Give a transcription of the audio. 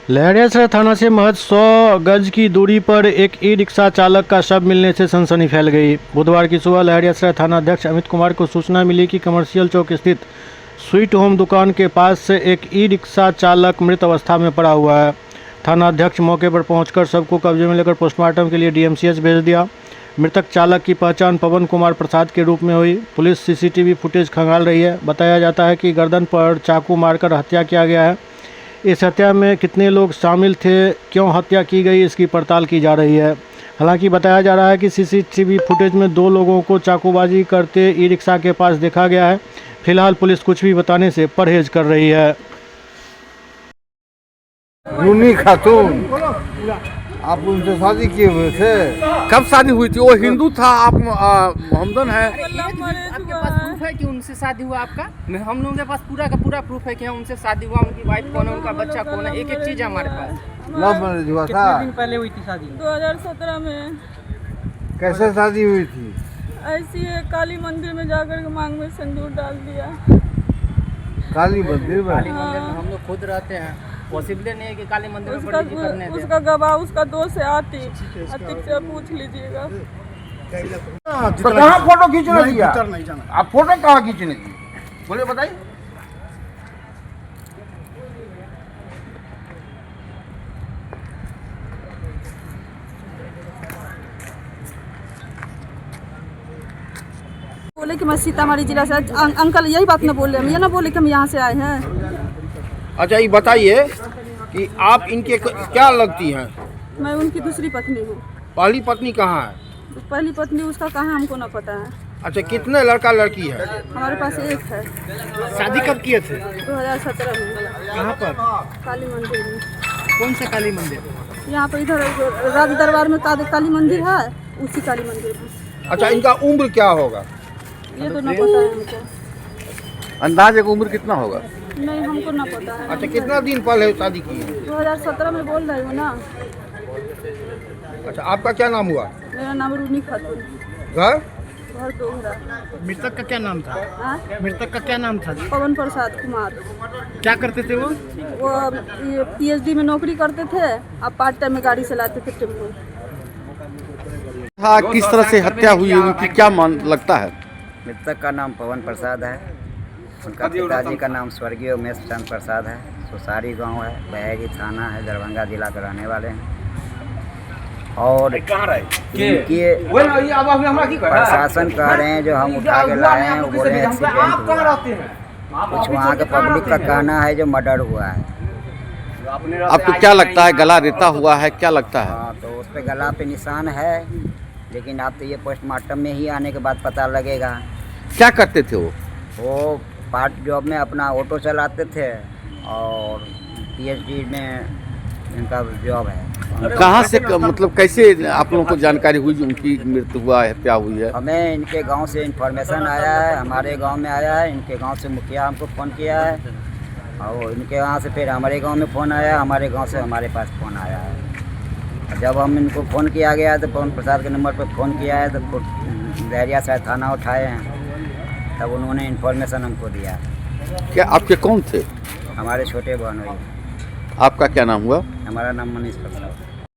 लहरियासराय थाना से महज 100 गज की दूरी पर एक ई रिक्शा चालक का शव मिलने से सनसनी फैल गई। बुधवार की सुबह लहरियासराय थाना अध्यक्ष अमित कुमार को सूचना मिली कि कमर्शियल चौक स्थित स्वीट होम दुकान के पास से एक ई रिक्शा चालक मृत अवस्था में पड़ा हुआ है। थाना अध्यक्ष मौके पर पहुंचकर शव को कब्जे में लेकर पोस्टमार्टम के लिए डीएमसीएच भेज दिया। मृतक चालक की पहचान पवन कुमार प्रसाद के रूप में हुई। पुलिस सीसीटीवी फुटेज खंगाल रही है। बताया जाता है कि गर्दन पर चाकू मारकर हत्या किया गया है। इस हत्या में कितने लोग शामिल थे, क्यों हत्या की गई, इसकी पड़ताल की जा रही है। हालांकि बताया जा रहा है कि सीसीटीवी फुटेज में 2 लोगों को चाकूबाजी करते ई रिक्शा के पास देखा गया है। फिलहाल पुलिस कुछ भी बताने से परहेज कर रही है। रूनी खातून, आप उनसे शादी किए हुए थे? कब शादी हुई थी? वो हिंदू था, आप मोहम्मदन है। आपके पास प्रूफ है कि उनसे शादी हुआ आपका? हम लोगों के पास पूरा का पूरा प्रूफ है कि उनसे शादी हुआ, उनकी वाइफ कौन है, उनका बच्चा कौन है, एक एक चीज है हमारे पास। लव मैरिज हुआ था? कितने दिन पहले हुई थी शादी? 2017 में। कैसे शादी हुई थी? ऐसी है, काली मंदिर में जाकर के मांग में सिंदूर डाल दिया। काली मंदिर में? काली मंदिर में हम लोग खुद रहते हैं, पॉसिबल नहीं है कि काली मंदिर में पंडित जी करने दें। उसका गवाह, उसका दोस्त है आतिक से पूछ लीजिएगा। तो कहाँ फोटो खींचने दिया? आप फोटो कहाँ खींचने दिए? बोले बताइए। बोले कि मैं सीतामढ़ी जिला से। अंकल यही बात न बोले, हम ये ना बोले कि हम यहाँ से आए हैं। अच्छा ये बताइए कि आप इनके क्या लगती हैं? मैं उनकी दूसरी पत्नी हूँ। पहली पत्नी कहाँ है? पहली पत्नी उसका कहाँ हमको ना पता है। अच्छा कितने लड़का लड़की है? हमारे पास एक है। शादी कब किए थे? 2017 में। कहाँ पर? काली मंदिर में। कौन सा काली मंदिर? यहाँ पर इधर राज दरबार में काली मंदिर है, उसी काली मंदिर में। अच्छा इनका उम्र क्या होगा? ये तो ना पता है हमको। अंदाज एक उम्र कितना होगा? नहीं, हमको ना पता है। अच्छा कितना दिन पहले शादी की है? 2017 में बोल रही हूँ ना। अच्छा आपका क्या नाम हुआ? मेरा नाम रूनी खातून। घर? घर दोहरा। मृतक का क्या नाम था? हाँ? मृतक का क्या नाम था? पवन प्रसाद कुमार। क्या करते थे वो? ये पीएचडी में नौकरी करते थे, अब पार्ट टाइम में गाड़ी चलाते थे, टेम्पो। हाँ, किस तरह से हत्या हुई है, उनकी क्या मान लगता है? मृतक का नाम पवन प्रसाद है। उनका पिताजी का नाम स्वर्गीय उमेश चंद्र प्रसाद है। सुसारी गांव है, बहेरी थाना है, दरभंगा जिला के रहने वाले हैं। और इनके प्रशासन कह रहे हैं, जो हम उठा के लाए हैं, वो बोल रहे हैं एक्सीडेंट हुआ। कुछ वहाँ के पब्लिक का कहना है जो मर्डर हुआ है। आपको क्या लगता है? गला रेता हुआ है, क्या लगता है? हाँ, तो उस पर गला पे निशान है, लेकिन आप तो ये पोस्टमार्टम में ही आने के बाद पता लगेगा। क्या करते थे वो? वो पार्ट जॉब में अपना ऑटो चलाते थे और पीएचडी में इनका जॉब है। कहाँ से मतलब कैसे आप लोगों को जानकारी हुई जो उनकी मृत्यु हुआ है, हत्या हुई है? हमें इनके गांव से इन्फॉर्मेशन आया है, हमारे गांव में आया है। इनके गांव से मुखिया हमको फ़ोन किया है और इनके गांव से फिर हमारे गांव में फ़ोन आया, हमारे गांव से हमारे पास फ़ोन आया है। जब हम इनको फ़ोन किया गया तो पवन प्रसाद के नंबर पर फ़ोन किया है, तो लहरियासराय थाना उठाए हैं, तब उन्होंने इन्फॉर्मेशन हमको दिया। क्या आपके कौन थे? हमारे छोटे बहन हुई। आपका क्या नाम हुआ? हमारा नाम मनीष प्रसाद।